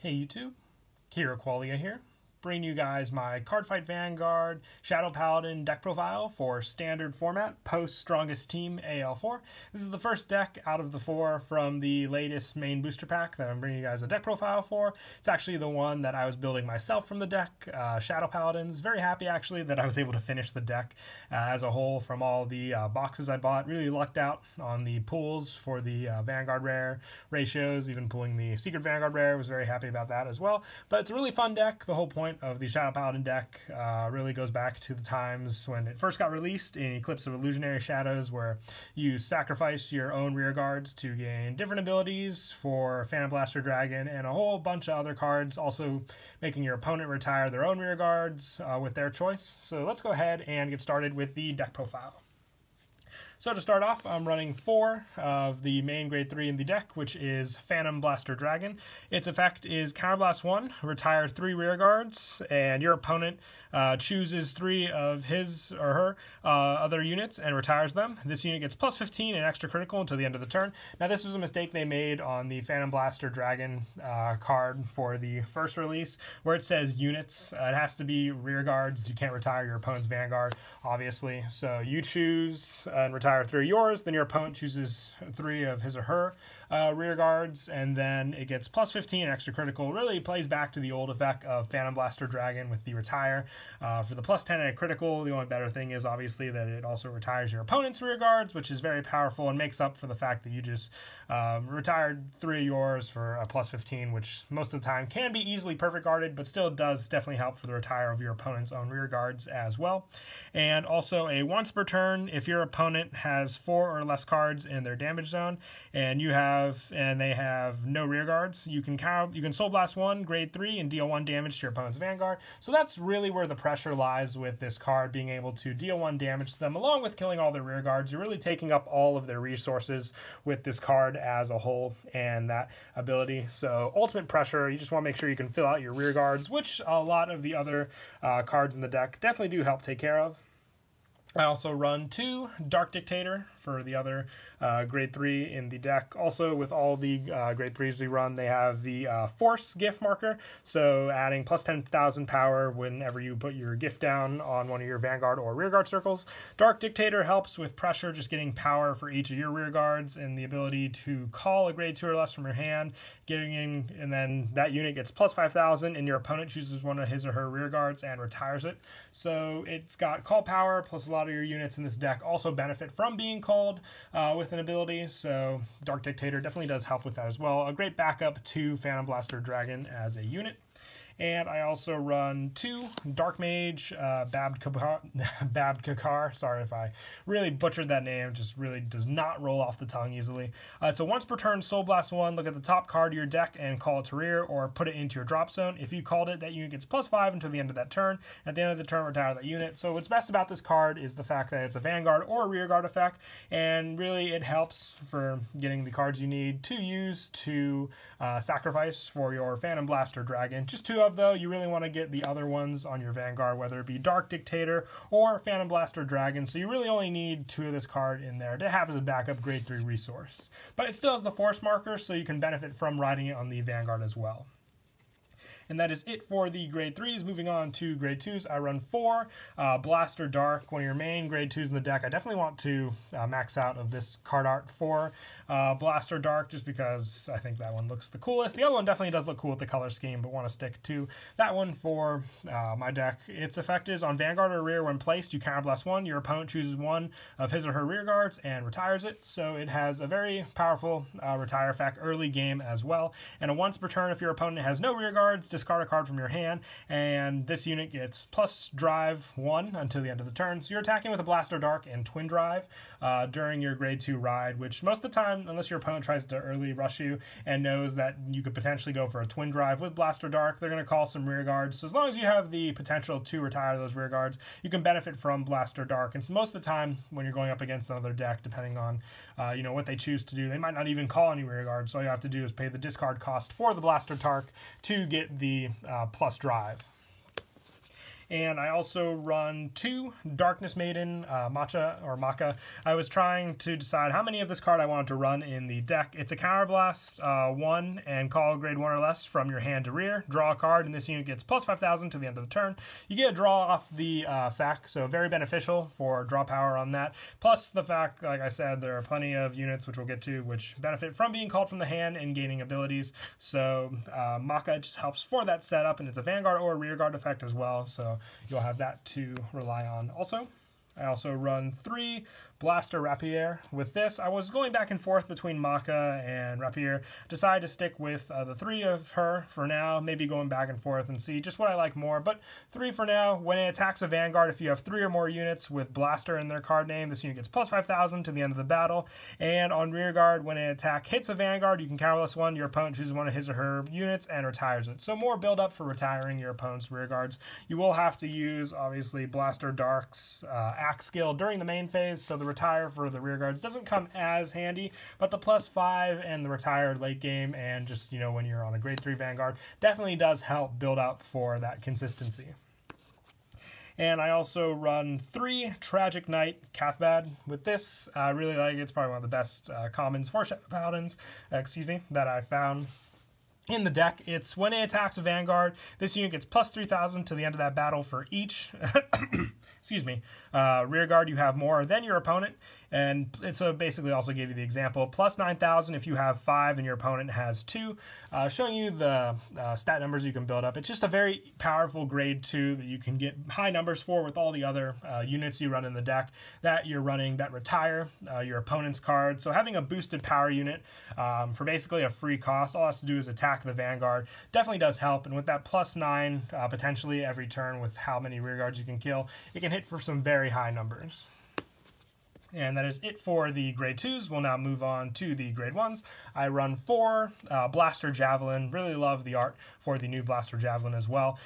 Hey YouTube, Kira Qualia here, bringing you guys my Cardfight Vanguard Shadow Paladin deck profile for standard format post Strongest Team AL4. This is the first deck out of the four from the latest main booster pack that I'm bringing you guys a deck profile for. It's actually the one that I was building myself from the deck, Shadow Paladins. Very happy actually that I was able to finish the deck as a whole from all the boxes I bought. Really lucked out on the pulls for the Vanguard rare ratios, even pulling the Secret Vanguard rare. Was very happy about that as well. But it's a really fun deck. The whole point of the Shadow Paladin deck really goes back to the times when it first got released in Eclipse of Illusionary Shadows, where you sacrificed your own rear guards to gain different abilities for Phantom Blaster Dragon and a whole bunch of other cards, also making your opponent retire their own rear guards with their choice. So let's go ahead and get started with the deck profile. So to start off, I'm running 4 of the main grade 3 in the deck, which is Phantom Blaster Dragon. Its effect is Counterblast 1, retire 3 rear guards, and your opponent chooses 3 of his or her other units and retires them. This unit gets plus 15 and extra critical until the end of the turn. Now this was a mistake they made on the Phantom Blaster Dragon card for the first release, where it says units. It has to be rear guards. You can't retire your opponent's Vanguard, obviously. So you choose and retire 3 of yours, then your opponent chooses 3 of his or her rear guards, and then it gets plus 15 extra critical. Really plays back to the old effect of Phantom Blaster Dragon with the retire. For the plus 10 and a critical, the only better thing is obviously that it also retires your opponent's rear guards, which is very powerful and makes up for the fact that you just retired 3 of yours for a plus 15, which most of the time can be easily perfect guarded, but still does definitely help for the retire of your opponent's own rear guards as well. And also a once per turn, if your opponent has 4 or less cards in their damage zone and they have no rear guards, you can Soul Blast 1 grade 3 and deal 1 damage to your opponent's Vanguard. So that's really where the pressure lies with this card, being able to deal 1 damage to them along with killing all their rear guards. You're really taking up all of their resources with this card as a whole and that ability. So ultimate pressure, you just want to make sure you can fill out your rear guards, which a lot of the other cards in the deck definitely do help take care of. I also run 2 Dark Dictator for the other grade 3 in the deck. Also, with all the grade 3s we run, they have the Force gift marker, so adding plus 10,000 power whenever you put your gift down on one of your Vanguard or rear guard circles. Dark Dictator helps with pressure, just getting power for each of your rear guards and the ability to call a grade 2 or less from your hand, and then that unit gets plus 5,000 and your opponent chooses one of his or her rear guards and retires it. So it's got call power, plus a lot of your units in this deck also benefit from being called with an ability, so Dark Dictator definitely does help with that as well. A great backup to Phantom Blaster Dragon as a unit. And I also run 2 Dark Mage Babkakar. Sorry if I really butchered that name. It just really does not roll off the tongue easily. It's a once per turn Soul Blast 1. Look at the top card of your deck and call it to rear or put it into your drop zone. If you called it, that unit gets plus 5 until the end of that turn. At the end of the turn, retire that unit. So what's best about this card is the fact that it's a Vanguard or a rear guard effect, and really it helps for getting the cards you need to use to sacrifice for your Phantom Blaster Dragon. Just 2 of though, you really want to get the other ones on your Vanguard, whether it be Dark Dictator or Phantom Blaster Dragon. So you really only need 2 of this card in there to have as a backup grade 3 resource. But it still has the Force marker, so you can benefit from riding it on the Vanguard as well. And that is it for the grade 3s. Moving on to grade 2s, I run 4 Blaster Dark, one of your main grade 2s in the deck. I definitely want to max out of this card art for Blaster Dark, just because I think that one looks the coolest. The other one definitely does look cool with the color scheme, but want to stick to that one for my deck. Its effect is on Vanguard or rear when placed, you Counterblast 1. Your opponent chooses 1 of his or her rear guards and retires it. So it has a very powerful retire effect early game as well. And a once per turn, if your opponent has no rear guards, discard a card from your hand, and this unit gets plus drive 1 until the end of the turn. So you're attacking with a Blaster Dark and Twin Drive during your grade 2 ride, which most of the time, unless your opponent tries to early rush you and knows that you could potentially go for a Twin Drive with Blaster Dark, they're going to call some rear guards. So as long as you have the potential to retire those rear guards, you can benefit from Blaster Dark. And so most of the time when you're going up against another deck, depending on what they choose to do, they might not even call any rear guards. So all you have to do is pay the discard cost for the Blaster Dark to get the plus drive. And I also run 2 Darkness Maiden Maka. I was trying to decide how many of this card I wanted to run in the deck. It's a Counterblast 1 and call grade 1 or less from your hand to rear. Draw a card, and this unit gets plus 5,000 to the end of the turn. You get a draw off the fact, so very beneficial for draw power on that. Plus the fact, like I said, there are plenty of units, which we'll get to, which benefit from being called from the hand and gaining abilities. So Maka just helps for that setup, and it's a Vanguard or a Rearguard effect as well, so you'll have that to rely on also. I also run 3 Blaster Rapier. With this, I was going back and forth between Maka and Rapier. Decided to stick with the 3 of her for now, maybe going back and forth and see just what I like more, but 3 for now. When it attacks a Vanguard, if you have 3 or more units with Blaster in their card name, this unit gets plus 5,000 to the end of the battle. And on Rearguard, when an attack hits a Vanguard, you can counterblast 1, your opponent chooses one of his or her units and retires it. So more build up for retiring your opponent's Rearguards. You will have to use, obviously, Blaster Dark's Axe skill during the main phase, so the retire for the Rearguards doesn't come as handy, but the plus 5 and the retire late game and just, you know, when you're on a grade 3 Vanguard definitely does help build up for that consistency. And I also run 3 Tragic Knight Cathbad. With this, I really like it. It's probably one of the best commons for Shadow Paladins, that I found in the deck. It's when it attacks a Vanguard, this unit gets plus 3,000 to the end of that battle for each Rearguard you have more than your opponent. And it so basically also gave you the example, plus 9,000 if you have 5 and your opponent has 2, showing you the stat numbers you can build up. It's just a very powerful grade 2 that you can get high numbers for with all the other units you run in the deck that you're running that retire your opponent's card. So having a boosted power unit for basically a free cost, all it has to do is attack the Vanguard, definitely does help. And with that plus 9 potentially every turn with how many Rearguards you can kill, it can hit for some very high numbers. And that is it for the grade 2s. We'll now move on to the grade 1s. I run 4 Blaster Javelin. Really love the art for the new Blaster Javelin as well.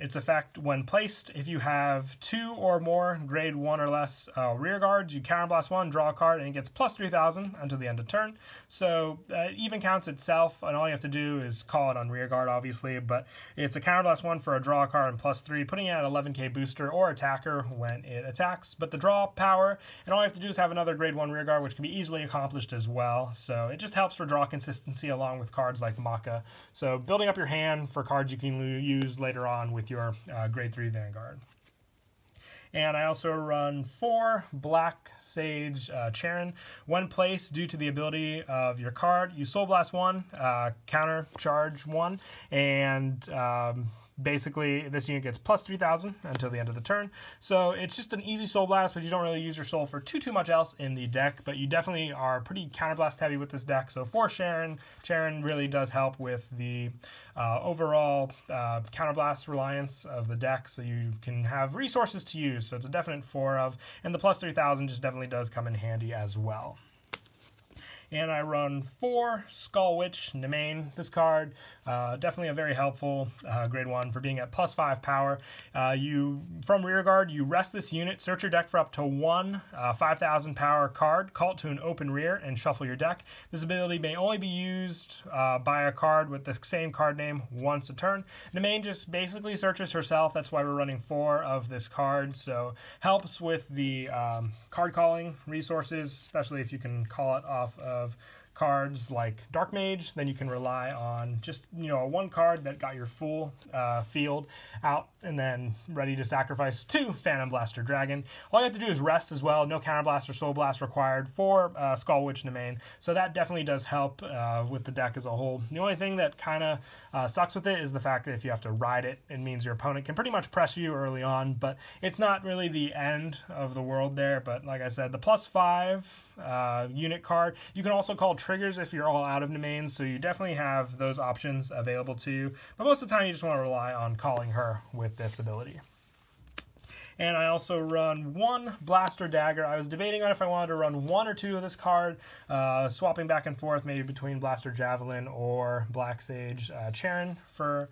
Its effect when placed, if you have 2 or more grade 1 or less Rearguards, you counterblast 1, draw a card, and it gets plus 3,000 until the end of turn. So it even counts itself, and all you have to do is call it on Rearguard, obviously, but it's a counterblast 1 for a draw card and plus 3, putting it at 11k booster or attacker when it attacks. But the draw power, and all you have to do is have another grade 1 Rearguard, which can be easily accomplished as well. So it just helps for draw consistency along with cards like Maka. So building up your hand for cards you can use later on with your grade 3 Vanguard. And I also run 4 Black Sage Charon. When placed, due to the ability of your card, you Soul Blast 1, counter charge 1, and basically this unit gets plus 3,000 until the end of the turn. So it's just an easy Soul Blast, but you don't really use your Soul for too much else in the deck, but you definitely are pretty Counterblast heavy with this deck. So for Charon really does help with the overall Counterblast reliance of the deck, so you can have resources to use. So it's a definite 4 of, and the plus 3,000 just definitely does come in handy as well. And I run 4 Skull Witch Nemain. This card, definitely a very helpful grade 1 for being at plus 5 power. From Rearguard, you rest this unit, search your deck for up to 1 5,000 power card, call it to an open rear, and shuffle your deck. This ability may only be used by a card with the same card name once a turn. Nemain just basically searches herself. That's why we're running 4 of this card. So helps with the card calling resources, especially if you can call it off of cards like Dark Mage. Then you can rely on just, you know, one card that got your full field out and then ready to sacrifice to Phantom Blaster Dragon. All you have to do is rest as well. No Counterblast or Soul Blast required for Skull Witch Nemain. So that definitely does help with the deck as a whole. The only thing that kind of sucks with it is the fact that if you have to ride it, it means your opponent can pretty much press you early on, but it's not really the end of the world there. But like I said, the plus 5 unit card, you can also call triggers if you're all out of Nemain, so you definitely have those options available to you. But most of the time you just want to rely on calling her with this ability. And I also run 1 Blaster Dagger. I was debating on if I wanted to run 1 or 2 of this card, swapping back and forth maybe between Blaster Javelin or Black Sage Charon for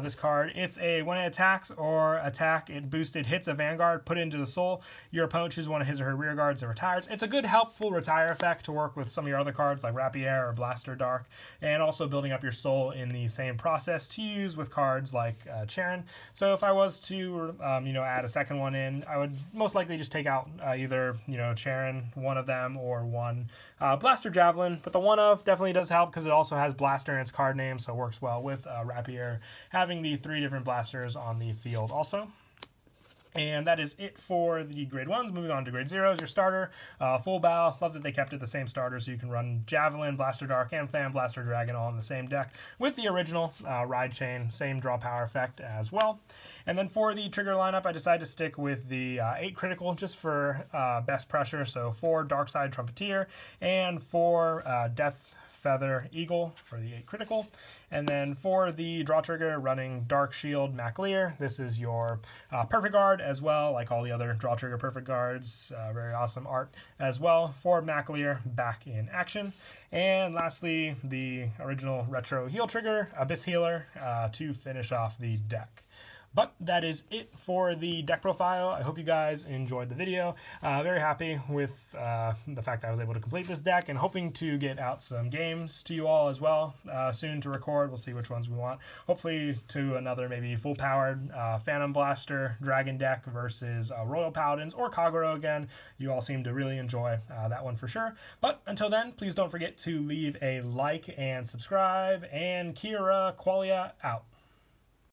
this card. It's a when it attacks or attack, it boosted hits a Vanguard, put it into the soul. Your opponent chooses one of his or her rear guards and retires. It's a good helpful retire effect to work with some of your other cards like Rapier or Blaster Dark, and also building up your soul in the same process to use with cards like Charon. So if I was to add a second one in, I would most likely just take out either Charon, one of them, or 1 Blaster Javelin. But the one of definitely does help because it also has Blaster in its card name, so it works well with Rapier having the 3 different blasters on the field also. And that is it for the grade 1s. Moving on to grade 0s, your starter, full bow. Love that they kept it the same starter, so you can run Javelin, Blaster Dark, and Fan Blaster Dragon all in the same deck with the original Ride Chain, same draw power effect as well. And then for the trigger lineup, I decided to stick with the 8 critical just for best pressure. So 4 Darkside Trumpeter and 4 Death Feather Eagle for the 8 critical. And then for the draw trigger, running Dark Shield Maclear. This is your perfect guard as well, like all the other draw trigger perfect guards. Very awesome art as well for Maclear back in action. And lastly, the original retro heal trigger, Abyss Healer, to finish off the deck. But that is it for the deck profile. I hope you guys enjoyed the video. Very happy with the fact that I was able to complete this deck and hoping to get out some games to you all as well soon to record. We'll see which ones we want. Hopefully to another maybe full-powered Phantom Blaster Dragon deck versus Royal Paladins or Kagero again. You all seem to really enjoy that one for sure. But until then, please don't forget to leave a like and subscribe. And Kira Qualia out.